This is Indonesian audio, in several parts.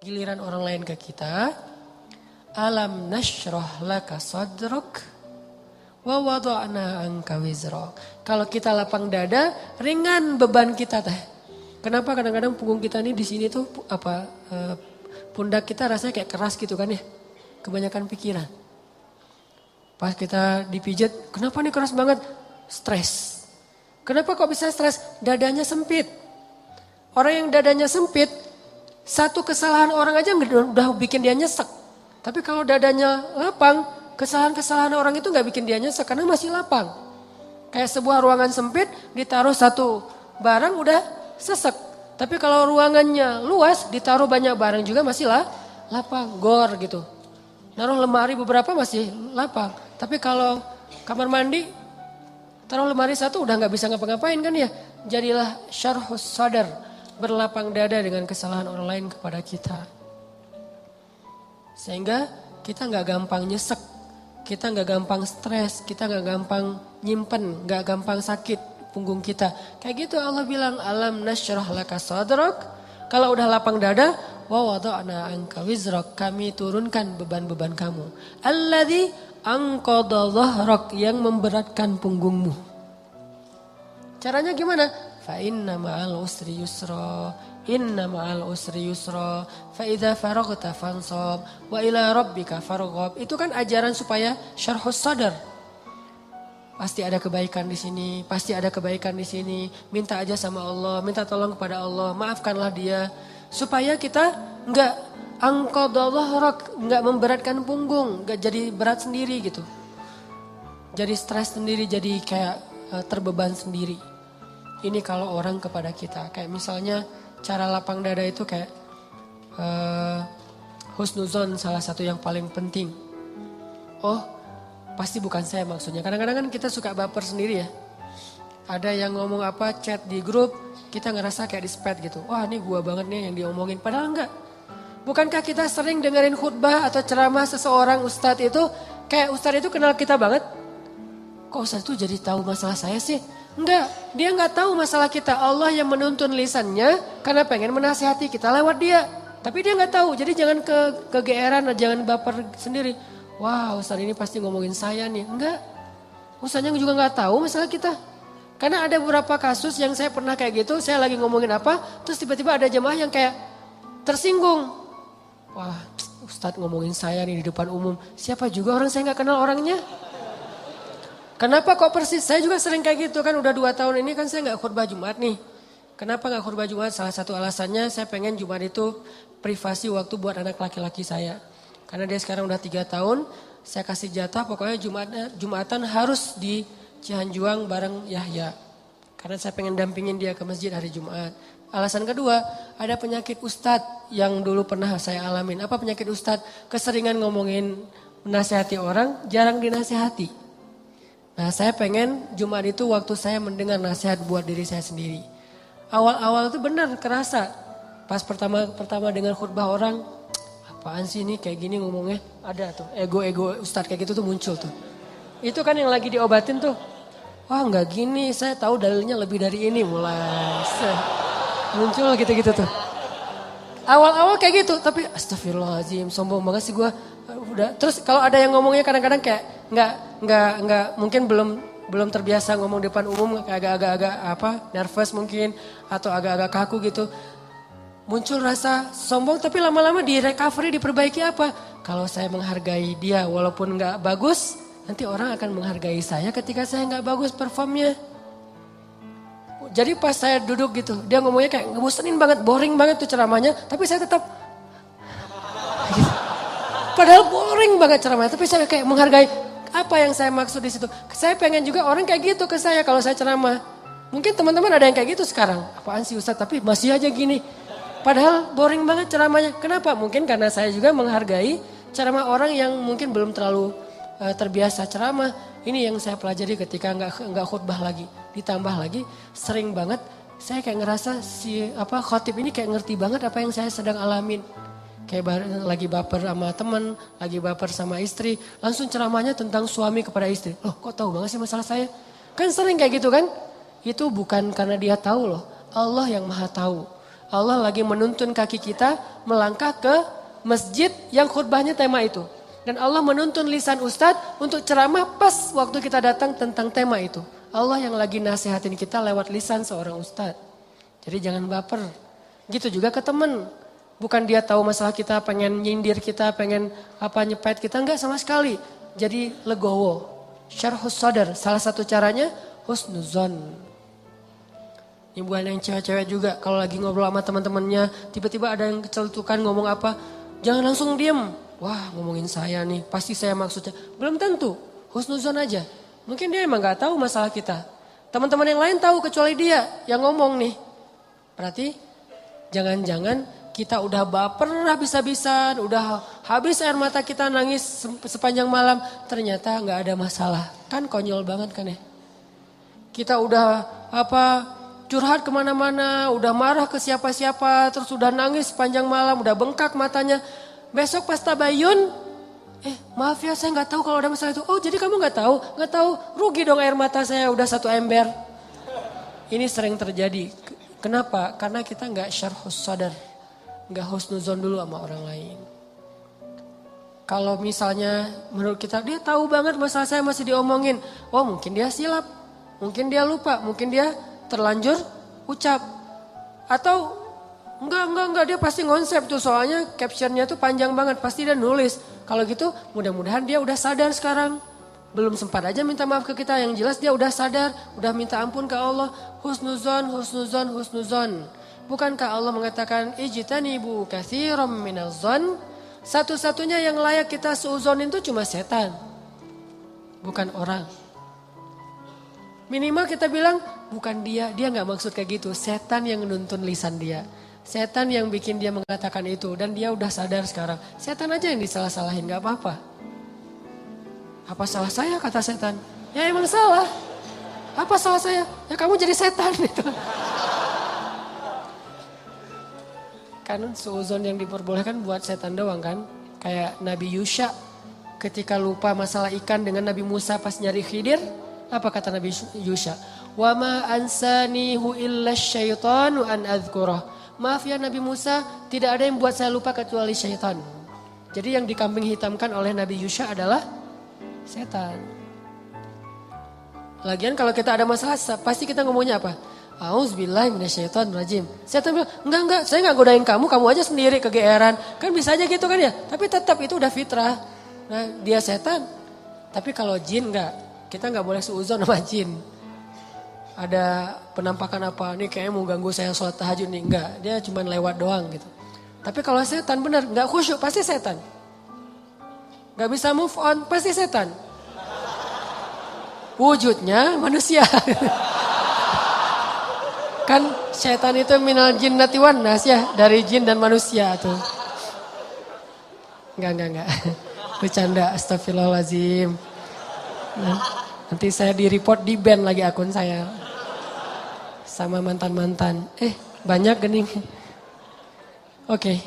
giliran orang lain ke kita, alam nashrah laka sadrak wa wada'na anka wizrak. Kalau kita lapang dada, ringan beban kita teh. Kenapa kadang-kadang punggung kita nih di sini tuh pundak kita rasanya kayak keras gitu kan ya. Kebanyakan pikiran. Pas kita dipijat, kenapa nih keras banget? Stres. Kenapa kok bisa stres? Dadanya sempit. Orang yang dadanya sempit, satu kesalahan orang aja udah bikin dia nyesek. Tapi kalau dadanya lapang, kesalahan-kesalahan orang itu gak bikin dia nyesek karena masih lapang. Kayak sebuah ruangan sempit, ditaruh satu barang udah sesek. Tapi kalau ruangannya luas, ditaruh banyak barang juga masih lapang, gor gitu. Naruh lemari beberapa masih lapang. Tapi kalau kamar mandi, taruh lemari satu udah gak bisa ngapa-ngapain kan ya. Jadilah syarhus sadar, berlapang dada dengan kesalahan orang lain kepada kita. Sehingga kita gak gampang nyesek, kita gak gampang stres, kita gak gampang nyimpen, gak gampang sakit punggung kita. Kayak gitu Allah bilang, alam nasyrah laka sadrak. Kalau udah lapang dada, wa wada'na anka wizrak, kami turunkan beban-beban kamu. Alladzi anqadha dhahrak, yang memberatkan punggungmu. Caranya gimana? Fa inna ma'al usri yusra, inna ma'al usri yusra, fa idza faraghta fansab wa ila rabbika farghab. Itu kan ajaran supaya syarhus sadar. Pasti ada kebaikan di sini, pasti ada kebaikan di sini. Minta aja sama Allah, minta tolong kepada Allah, maafkanlah dia. Supaya kita enggak anqadha dhahrak, enggak memberatkan punggung, enggak jadi berat sendiri gitu. Jadi stres sendiri, jadi kayak terbeban sendiri. Ini kalau orang kepada kita. Kayak misalnya cara lapang dada itu kayak husnuzon salah satu yang paling penting. Oh pasti bukan saya maksudnya. Kadang-kadang kan kita suka baper sendiri ya. Ada yang ngomong apa chat di grup, kita ngerasa kayak di-spam gitu. Wah ini gua banget nih yang diomongin. Padahal enggak. Bukankah kita sering dengerin khutbah atau ceramah seseorang ustadz itu. Kayak ustadz itu kenal kita banget. Kok ustadz itu jadi tahu masalah saya sih? Enggak, dia enggak tahu masalah kita. Allah yang menuntun lisannya karena pengen menasihati kita lewat dia. Tapi dia enggak tahu, jadi jangan kegeeran, jangan baper sendiri. Wah ustaz ini pasti ngomongin saya nih. Enggak, ustaznya juga enggak tahu masalah kita. Karena ada beberapa kasus yang saya pernah kayak gitu, saya lagi ngomongin apa, terus tiba-tiba ada jemaah yang kayak tersinggung. Wah ustaz ngomongin saya nih di depan umum, siapa juga orang saya enggak kenal orangnya. Kenapa kok persis? Saya juga sering kayak gitu kan, udah 2 tahun ini kan saya gak khutbah Jumat nih. Kenapa gak khutbah Jumat? Salah satu alasannya saya pengen Jumat itu privasi waktu buat anak laki-laki saya. Karena dia sekarang udah 3 tahun, saya kasih jatah pokoknya Jumatan harus di Cihanjuang bareng Yahya. Karena saya pengen dampingin dia ke masjid hari Jumat. Alasan kedua, ada penyakit ustadz yang dulu pernah saya alamin. Apa penyakit ustadz? Keseringan ngomongin menasihati orang, jarang dinasihati. Nah saya pengen Jumat itu waktu saya mendengar nasihat buat diri saya sendiri. Awal-awal itu benar kerasa. Pas pertama dengar khutbah orang, apaan sih ini kayak gini ngomongnya. Ada tuh ego-ego ustadz kayak gitu tuh muncul tuh. Itu kan yang lagi diobatin tuh. Wah nggak gini, saya tahu dalilnya lebih dari ini. Mulai muncul gitu-gitu tuh. Awal-awal kayak gitu, tapi astagfirullahaladzim, sombong banget sih gue. Udah. Terus kalau ada yang ngomongnya kadang-kadang kayak nggak mungkin belum terbiasa ngomong depan umum, agak-agak nervous mungkin atau agak-agak kaku gitu. Muncul rasa sombong tapi lama-lama di recovery, diperbaiki apa? Kalau saya menghargai dia walaupun nggak bagus, nanti orang akan menghargai saya ketika saya nggak bagus performnya. Jadi pas saya duduk gitu, dia ngomongnya kayak ngebosenin banget, boring banget tuh ceramahnya, tapi saya tetap gitu. Padahal boring banget ceramahnya, tapi saya kayak menghargai. Apa yang saya maksud di situ? Saya pengen juga orang kayak gitu ke saya kalau saya ceramah. Mungkin teman-teman ada yang kayak gitu sekarang. Apaan sih Ustadz, tapi masih aja gini. Padahal boring banget ceramahnya. Kenapa? Mungkin karena saya juga menghargai ceramah orang yang mungkin belum terlalu terbiasa ceramah. Ini yang saya pelajari ketika nggak khutbah lagi. Ditambah lagi sering banget saya kayak ngerasa si khotib ini kayak ngerti banget apa yang saya sedang alamin. Kayak lagi baper sama teman, lagi baper sama istri. Langsung ceramahnya tentang suami kepada istri. Loh kok tahu banget sih masalah saya? Kan sering kayak gitu kan? Itu bukan karena dia tahu loh. Allah yang maha tahu. Allah lagi menuntun kaki kita melangkah ke masjid yang khutbahnya tema itu. Dan Allah menuntun lisan ustadz untuk ceramah pas waktu kita datang tentang tema itu. Allah yang lagi nasihatin kita lewat lisan seorang ustadz. Jadi jangan baper. Gitu juga ke temen. Bukan dia tahu masalah kita, pengen nyindir kita, pengen nyepet kita. Enggak sama sekali. Jadi legowo. Syarhus sadar. Salah satu caranya husnuzon. Ini bukan yang cewek-cewek juga. Kalau lagi ngobrol sama teman-temannya, tiba-tiba ada yang kecelutukan ngomong apa. Jangan langsung diem. Wah, ngomongin saya nih. Pasti saya maksudnya. Belum tentu. Husnuzon aja. Mungkin dia emang gak tahu masalah kita. Teman-teman yang lain tahu kecuali dia yang ngomong nih. Berarti jangan-jangan kita udah baper habis-habisan. Udah habis air mata kita nangis sepanjang malam. Ternyata gak ada masalah. Kan konyol banget kan ya. Kita udah curhat kemana-mana. Udah marah ke siapa-siapa. Terus udah nangis sepanjang malam. Udah bengkak matanya. Besok pas tabayun. Maaf ya saya gak tahu kalau ada masalah itu. Oh jadi kamu gak tahu? Gak tahu, rugi dong air mata saya udah 1 ember. Ini sering terjadi. Kenapa? Karena kita gak syarhus sadar. Gak husnuzon dulu sama orang lain. Kalau misalnya menurut kita dia tahu banget masalah saya masih diomongin. Oh mungkin dia silap. Mungkin dia lupa. Mungkin dia terlanjur ucap. Atau enggak dia pasti ngonsep tuh. Soalnya captionnya tuh panjang banget. Pasti dia nulis. Kalau gitu mudah-mudahan dia udah sadar sekarang. Belum sempat aja minta maaf ke kita. Yang jelas dia udah sadar. Udah minta ampun ke Allah. Husnuzon, husnuzon, husnuzon. Bukankah Allah mengatakan ijtanibu katsiran minaz-zon? Satu-satunya yang layak kita suuzonin itu cuma setan. Bukan orang. Minimal kita bilang bukan dia gak maksud kayak gitu. Setan yang nuntun lisan dia. Setan yang bikin dia mengatakan itu. Dan dia udah sadar sekarang. Setan aja yang disalah-salahin, gak apa-apa. Apa salah saya kata setan? Ya emang salah. Apa salah saya? Ya kamu jadi setan gitu. Kan suuzon yang diperbolehkan buat setan doang kan. Kayak Nabi Yusha ketika lupa masalah ikan dengan Nabi Musa pas nyari Khidir. Apa kata Nabi Yusha? Wa ma ansanihu illa syaitanu an adhkurah. Maaf ya Nabi Musa, tidak ada yang buat saya lupa kecuali syaitan. Jadi yang dikambing hitamkan oleh Nabi Yusha adalah setan. Lagian kalau kita ada masalah, pasti kita ngomongnya apa? Auzubillahi minasyaitonirrajim. Setan bilang, enggak, saya enggak godain kamu aja sendiri kegeeran. Kan bisa aja gitu kan ya, tapi tetap itu udah fitrah. Nah dia setan. Tapi kalau jin enggak, kita enggak boleh suuzon sama jin. Ada penampakan apa, nih kayaknya mau ganggu saya sholat tahajud nih. Enggak, dia cuma lewat doang gitu. Tapi kalau setan benar, enggak khusyuk, pasti setan. Enggak bisa move on, pasti setan. Wujudnya manusia. Kan setan itu minal jinnati wan nas ya, dari jin dan manusia tuh. Enggak. Bercanda, astagfirullahaladzim. Nah, nanti saya di-report, di-ban lagi akun saya. Sama mantan-mantan. Banyak gening. Oke.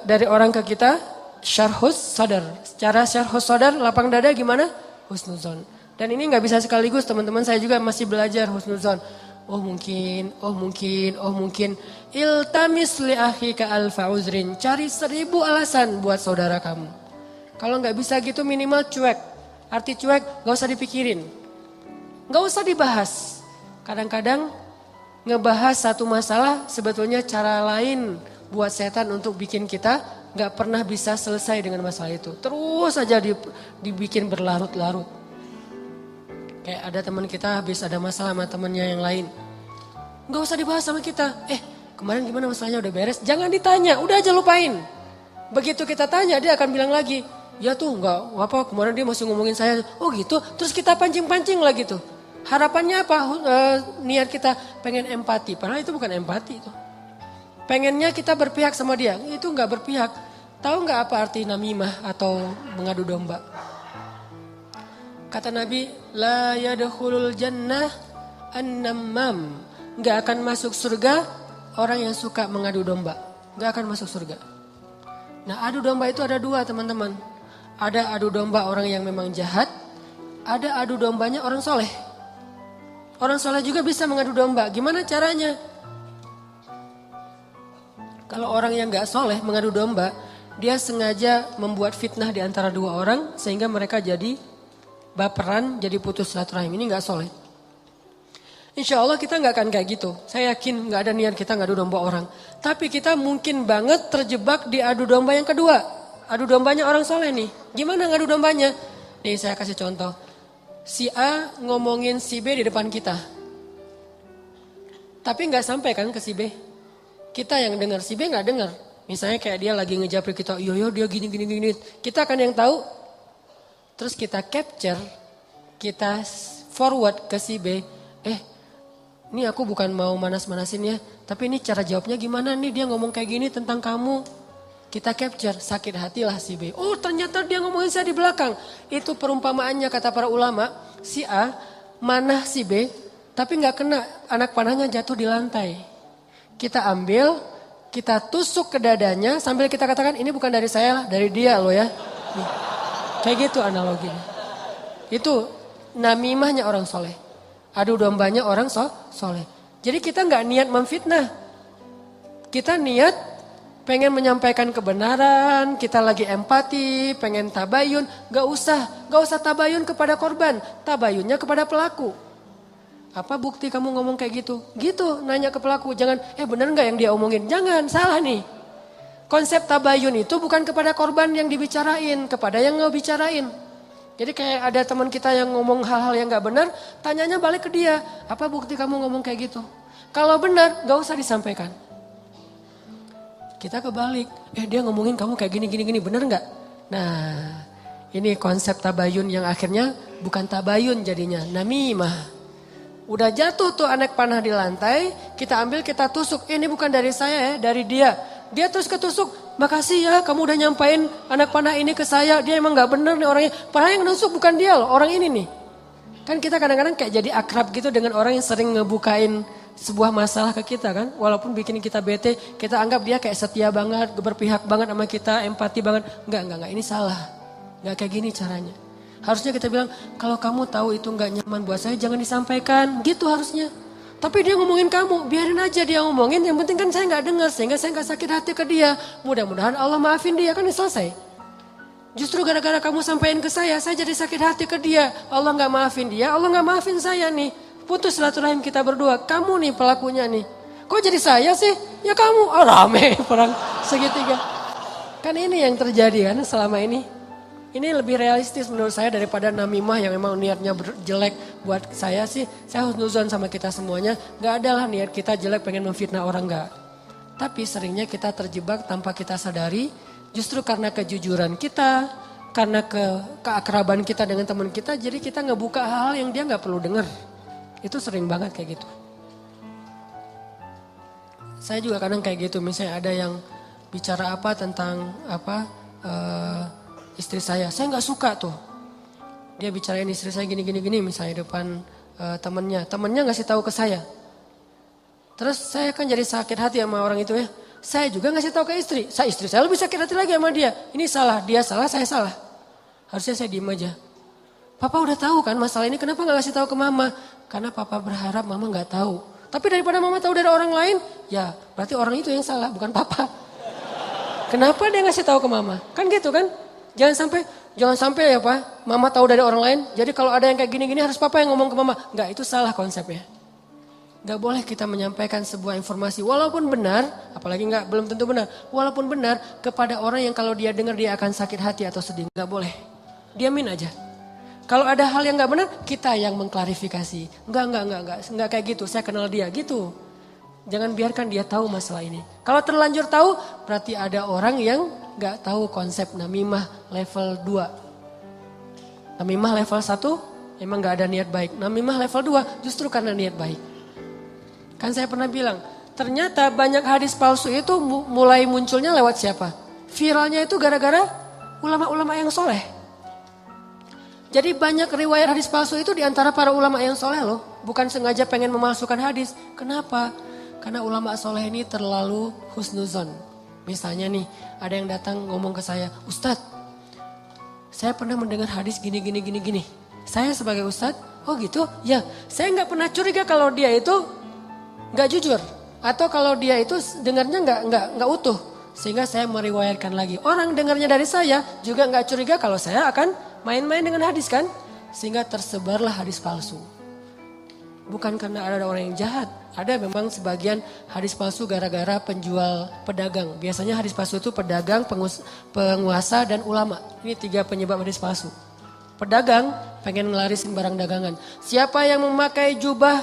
Dari orang ke kita, syarhus sadar. Cara syarhus sadar, lapang dada gimana? Husnuzon. Dan ini gak bisa sekaligus, teman-teman saya juga masih belajar husnuzon. Oh mungkin. Iltamis li akhika alfa uzrin. Cari 1000 alasan buat saudara kamu. Kalau gak bisa gitu minimal cuek. Arti cuek gak usah dipikirin. Gak usah dibahas. Kadang-kadang ngebahas satu masalah sebetulnya cara lain buat setan untuk bikin kita gak pernah bisa selesai dengan masalah itu. Terus aja dibikin berlarut-larut. Kayak ada teman kita habis ada masalah sama temannya yang lain. Gak usah dibahas sama kita. Kemarin gimana masalahnya udah beres? Jangan ditanya, udah aja lupain. Begitu kita tanya dia akan bilang lagi. Ya tuh gak apa kemarin dia masih ngomongin saya. Oh gitu, terus kita pancing-pancing lagi tuh. Harapannya apa? Niat kita pengen empati. Padahal itu bukan empati itu. Pengennya kita berpihak sama dia. Itu gak berpihak. Tahu gak apa arti namimah atau mengadu domba? Kata Nabi, la yadkhulul jannah an-nammam. Gak akan masuk surga orang yang suka mengadu domba. Gak akan masuk surga. Nah adu domba itu ada 2 teman-teman. Ada adu domba orang yang memang jahat. Ada adu dombanya orang soleh. Orang soleh juga bisa mengadu domba. Gimana caranya? Kalau orang yang gak soleh mengadu domba, dia sengaja membuat fitnah di antara dua orang sehingga mereka jadi baperan, jadi putus silaturahim. Ini gak soleh. Insya Allah kita gak akan kayak gitu. Saya yakin gak ada niat kita ngadu domba orang. Tapi kita mungkin banget terjebak di adu domba yang kedua. Adu dombanya orang soleh nih. Gimana ngadu dombanya? Nih saya kasih contoh. Si A ngomongin si B di depan kita. Tapi gak sampai kan ke si B. Kita yang dengar, si B gak dengar. Misalnya kayak dia lagi ngejapri kita, iya dia gini. Kita kan yang tahu. Terus kita capture, kita forward ke si B. Ini aku bukan mau manas-manasin ya. Tapi ini cara jawabnya gimana nih, dia ngomong kayak gini tentang kamu. Kita capture, sakit hatilah si B. Oh ternyata dia ngomongin saya di belakang. Itu perumpamaannya kata para ulama. Si A manah si B, tapi gak kena, anak panahnya jatuh di lantai. Kita ambil, kita tusuk ke dadanya sambil kita katakan ini bukan dari saya lah, dari dia loh ya. Nih. Kayak gitu analoginya. Itu namimahnya orang soleh. Adu dombanya orang soleh. Jadi kita gak niat memfitnah. Kita niat pengen menyampaikan kebenaran, kita lagi empati, pengen tabayun. Gak usah tabayun kepada korban, tabayunnya kepada pelaku. Apa bukti kamu ngomong kayak gitu? Gitu, nanya ke pelaku. Jangan, bener gak yang dia omongin? Jangan, salah nih. Konsep tabayun itu bukan kepada korban yang dibicarain, kepada yang ngebicarain. Jadi kayak ada teman kita yang ngomong hal-hal yang gak benar, tanyanya balik ke dia. Apa bukti kamu ngomong kayak gitu? Kalau benar, gak usah disampaikan. Kita kebalik, dia ngomongin kamu kayak gini, benar gak? Nah, ini konsep tabayun yang akhirnya bukan tabayun jadinya, namimah. Udah jatuh tuh anak panah di lantai, kita ambil, kita tusuk. Ini bukan dari saya ya, dari dia. Dia terus ketusuk, makasih ya kamu udah nyampain anak panah ini ke saya. Dia emang gak bener nih orangnya. Padahal yang nusuk bukan dia loh, orang ini nih. Kan kita kadang-kadang kayak jadi akrab gitu dengan orang yang sering ngebukain sebuah masalah ke kita kan. Walaupun bikin kita bete, kita anggap dia kayak setia banget, berpihak banget sama kita, empati banget. Enggak, ini salah. Enggak kayak gini caranya. Harusnya kita bilang, kalau kamu tahu itu enggak nyaman buat saya, jangan disampaikan. Gitu harusnya. Tapi dia ngomongin kamu, biarin aja dia ngomongin. Yang penting kan saya enggak dengar, sehingga saya enggak sakit hati ke dia. Mudah-mudahan Allah maafin dia, kan selesai. Justru gara-gara kamu sampaikan ke saya jadi sakit hati ke dia. Allah enggak maafin dia, Allah enggak maafin saya nih. Putus silaturahim kita berdua, kamu nih pelakunya nih. Kok jadi saya sih? Ya kamu, rame perang segitiga. Kan ini yang terjadi kan selama ini. Ini lebih realistis menurut saya daripada namimah yang memang niatnya jelek buat saya sih. Saya husnuzon sama kita semuanya. Gak ada lah niat kita jelek pengen memfitnah orang, gak. Tapi seringnya kita terjebak tanpa kita sadari. Justru karena kejujuran kita, karena keakraban kita dengan teman kita. Jadi kita ngebuka hal-hal yang dia gak perlu dengar. Itu sering banget kayak gitu. Saya juga kadang kayak gitu. Misalnya ada yang bicara apa tentang istri saya nggak suka tuh. Dia bicarain istri saya gini misalnya depan temennya ngasih tahu ke saya. Terus saya kan jadi sakit hati sama orang itu ya. Saya juga ngasih tahu ke istri saya lebih sakit hati lagi sama dia. Ini salah, dia salah, saya salah. Harusnya saya diem aja. Papa udah tahu kan masalah ini, kenapa nggak kasih tahu ke mama? Karena papa berharap mama nggak tahu. Tapi daripada mama tahu dari orang lain, ya berarti orang itu yang salah, bukan papa. Kenapa dia ngasih tahu ke mama? Kan gitu kan? Jangan sampai ya Pak, mama tahu dari orang lain. Jadi kalau ada yang kayak gini-gini harus papa yang ngomong ke mama. Enggak, itu salah konsepnya. Enggak boleh kita menyampaikan sebuah informasi walaupun benar, apalagi belum tentu benar. Walaupun benar kepada orang yang kalau dia dengar dia akan sakit hati atau sedih. Enggak boleh. Diamin aja. Kalau ada hal yang enggak benar, kita yang mengklarifikasi. Enggak kayak gitu. Saya kenal dia gitu. Jangan biarkan dia tahu masalah ini. Kalau terlanjur tahu, berarti ada orang yang gak tahu konsep namimah level 2. Namimah level 1 emang gak ada niat baik. Namimah level 2 justru karena niat baik. Kan saya pernah bilang, ternyata banyak hadis palsu itu mulai munculnya lewat siapa? Viralnya itu gara-gara ulama-ulama yang soleh. Jadi banyak riwayat hadis palsu itu diantara para ulama yang soleh loh. Bukan sengaja pengen memalsukan hadis. Kenapa? Karena ulama soleh ini terlalu husnuzon. Misalnya nih, ada yang datang ngomong ke saya, Ustadz, saya pernah mendengar hadis gini. Saya sebagai Ustadz, oh gitu? Ya, saya gak pernah curiga kalau dia itu gak jujur. Atau kalau dia itu dengarnya nggak utuh, sehingga saya meriwayatkan lagi. Orang dengarnya dari saya juga nggak curiga kalau saya akan main-main dengan hadis kan, sehingga tersebarlah hadis palsu. Bukan karena ada orang yang jahat, ada memang sebagian hadis palsu gara-gara penjual pedagang. Biasanya hadis palsu itu pedagang, penguasa dan ulama. Ini 3 penyebab hadis palsu. Pedagang pengen ngelarisin barang dagangan. Siapa yang memakai jubah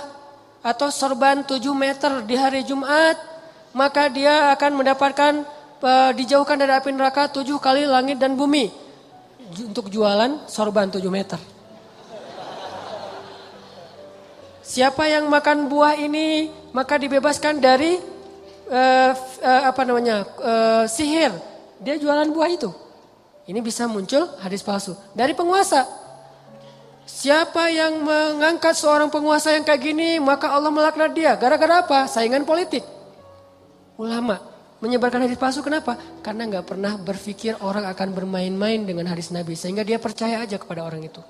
atau sorban 7 meter di hari Jumat, maka dia akan mendapatkan dijauhkan dari api neraka 7 kali langit dan bumi. Untuk jualan sorban 7 meter. Siapa yang makan buah ini maka dibebaskan dari sihir. Dia jualan buah itu. Ini bisa muncul hadis palsu dari penguasa. Siapa yang mengangkat seorang penguasa yang kayak gini maka Allah melaknat dia. Gara-gara apa? Saingan politik. Ulama menyebarkan hadis palsu kenapa? Karena nggak pernah berpikir orang akan bermain-main dengan hadis Nabi. Sehingga dia percaya aja kepada orang itu.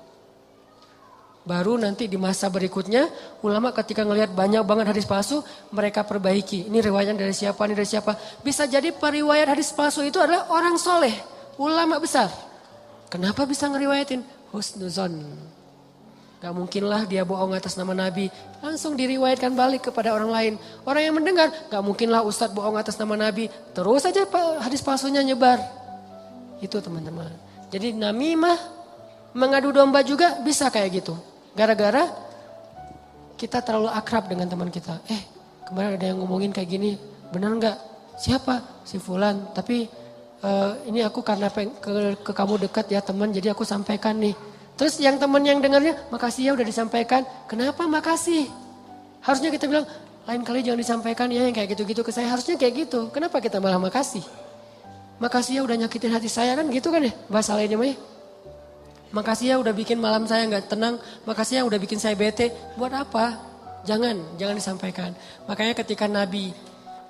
Baru nanti di masa berikutnya ulama ketika ngelihat banyak banget hadis palsu mereka perbaiki. Ini riwayat dari siapa, ini dari siapa. Bisa jadi periwayat hadis palsu itu adalah orang soleh, ulama besar. Kenapa bisa ngeriwayatin? Husnuzon. Gak mungkinlah dia bohong atas nama Nabi. Langsung diriwayatkan balik kepada orang lain. Orang yang mendengar gak mungkinlah ustadz bohong atas nama Nabi. Terus saja hadis palsunya nyebar. Itu teman-teman. Jadi namimah mengadu domba juga bisa kayak gitu. Gara-gara kita terlalu akrab dengan teman kita. Kemarin ada yang ngomongin kayak gini, benar nggak? Siapa? Si Fulan. Tapi ini aku karena ke kamu dekat ya teman, jadi aku sampaikan nih. Terus yang teman yang dengarnya, makasih ya udah disampaikan. Kenapa makasih? Harusnya kita bilang, lain kali jangan disampaikan ya yang kayak gitu-gitu ke saya. Harusnya kayak gitu. Kenapa kita malah makasih? Makasih ya udah nyakitin hati saya kan gitu kan ya bahasa lainnya mah ya. Makasih ya udah bikin malam saya nggak tenang. Makasih ya udah bikin saya bete. Buat apa? Jangan disampaikan. Makanya ketika Nabi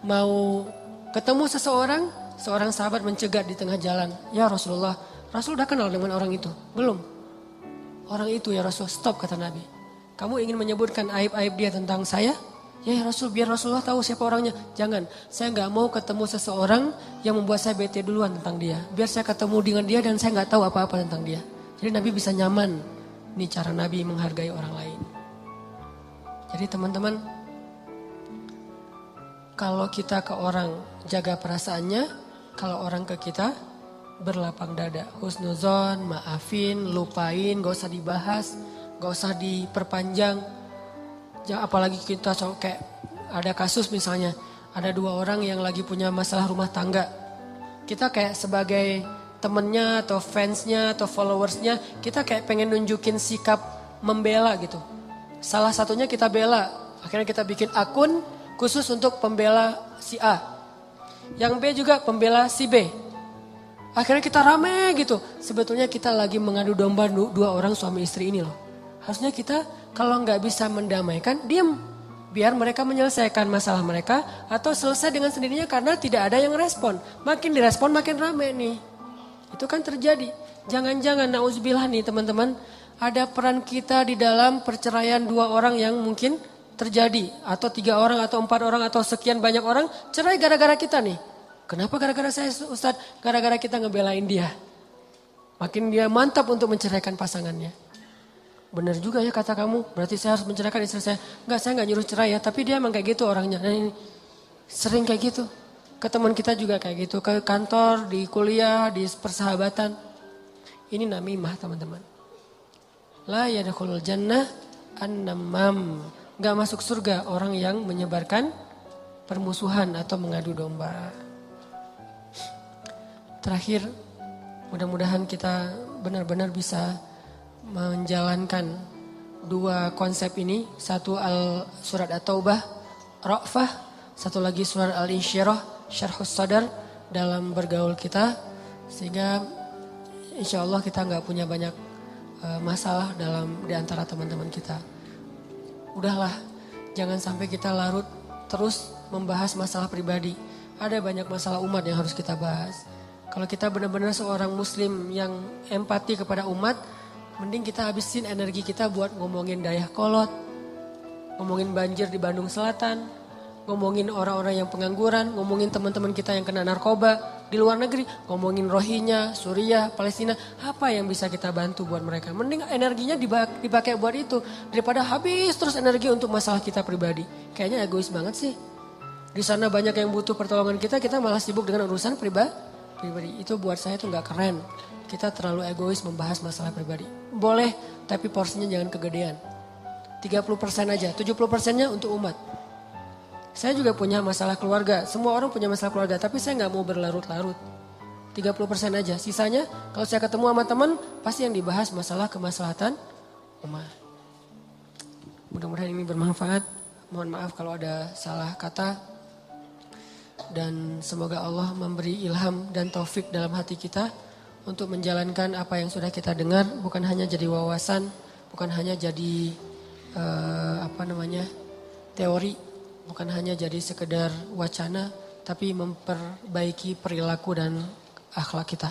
mau ketemu seseorang, seorang sahabat mencegat di tengah jalan. Ya Rasulullah, Rasul udah kenal dengan orang itu? Belum. Orang itu ya Rasul, stop kata Nabi. Kamu ingin menyebutkan aib-aib dia tentang saya? Ya Rasul, biar Rasulullah tahu siapa orangnya. Jangan, saya nggak mau ketemu seseorang yang membuat saya bete duluan tentang dia. Biar saya ketemu dengan dia dan saya nggak tahu apa-apa tentang dia. Jadi Nabi bisa nyaman. Ini cara Nabi menghargai orang lain. Jadi teman-teman, kalau kita ke orang jaga perasaannya, kalau orang ke kita berlapang dada. Husnuzon, maafin, lupain, gak usah dibahas, gak usah diperpanjang. Apalagi kita kayak ada kasus misalnya, ada 2 orang yang lagi punya masalah rumah tangga. Kita kayak sebagai temennya atau fansnya atau followersnya, kita kayak pengen nunjukin sikap membela gitu. Salah satunya kita bela, akhirnya kita bikin akun khusus untuk pembela si A. Yang B juga pembela si B. Akhirnya kita rame gitu. Sebetulnya kita lagi mengadu domba 2 orang suami istri ini loh. Harusnya kita kalau nggak bisa mendamaikan, diam. Biar mereka menyelesaikan masalah mereka atau selesai dengan sendirinya karena tidak ada yang respon. Makin direspon makin rame nih. Itu kan terjadi. Jangan-jangan nauzubillah nih teman-teman. Ada peran kita di dalam perceraian 2 orang yang mungkin terjadi. Atau 3 orang atau 4 orang atau sekian banyak orang cerai gara-gara kita nih. Kenapa gara-gara saya Ustadz? Gara-gara kita ngebelain dia. Makin dia mantap untuk menceraikan pasangannya. Benar juga ya kata kamu. Berarti saya harus menceraikan istri saya. Enggak, saya enggak nyuruh cerai ya. Tapi dia emang kayak gitu orangnya. Nah ini sering kayak gitu. Ke teman kita juga kayak gitu. Ke kantor, di kuliah, di persahabatan. Ini namimah teman-teman. La yadkhulul jannah an-namam. Gak masuk surga orang yang menyebarkan permusuhan atau mengadu domba. Terakhir, mudah-mudahan kita benar-benar bisa menjalankan 2 konsep ini. Satu surat At-Taubah, Ra'fah. Satu lagi surat Al-Insyirah, Syarhus Sadar dalam bergaul kita. Sehingga insya Allah kita gak punya banyak masalah di antara teman-teman kita. Udahlah, jangan sampai kita larut terus membahas masalah pribadi. Ada banyak masalah umat yang harus kita bahas. Kalau kita benar-benar seorang muslim yang empati kepada umat, mending kita habisin energi kita buat ngomongin Dayakolot, ngomongin banjir di Bandung Selatan, ngomongin orang-orang yang pengangguran, ngomongin teman-teman kita yang kena narkoba di luar negeri, ngomongin Rohingya, Suriah, Palestina, apa yang bisa kita bantu buat mereka. Mending energinya dipakai buat itu daripada habis terus energi untuk masalah kita pribadi. Kayaknya egois banget sih. Di sana banyak yang butuh pertolongan kita malah sibuk dengan urusan pribadi. Itu buat saya tuh nggak keren. Kita terlalu egois membahas masalah pribadi. Boleh, tapi porsinya jangan kegedean. 30% aja, 70%-nya untuk umat. Saya juga punya masalah keluarga, semua orang punya masalah keluarga, tapi saya nggak mau berlarut-larut. 30% aja, sisanya kalau saya ketemu sama teman, pasti yang dibahas masalah kemaslahatan umat. Mudah-mudahan ini bermanfaat, mohon maaf kalau ada salah kata. Dan semoga Allah memberi ilham dan taufik dalam hati kita untuk menjalankan apa yang sudah kita dengar, bukan hanya jadi wawasan, bukan hanya jadi teori, bukan hanya jadi sekedar wacana, tapi memperbaiki perilaku dan akhlak kita.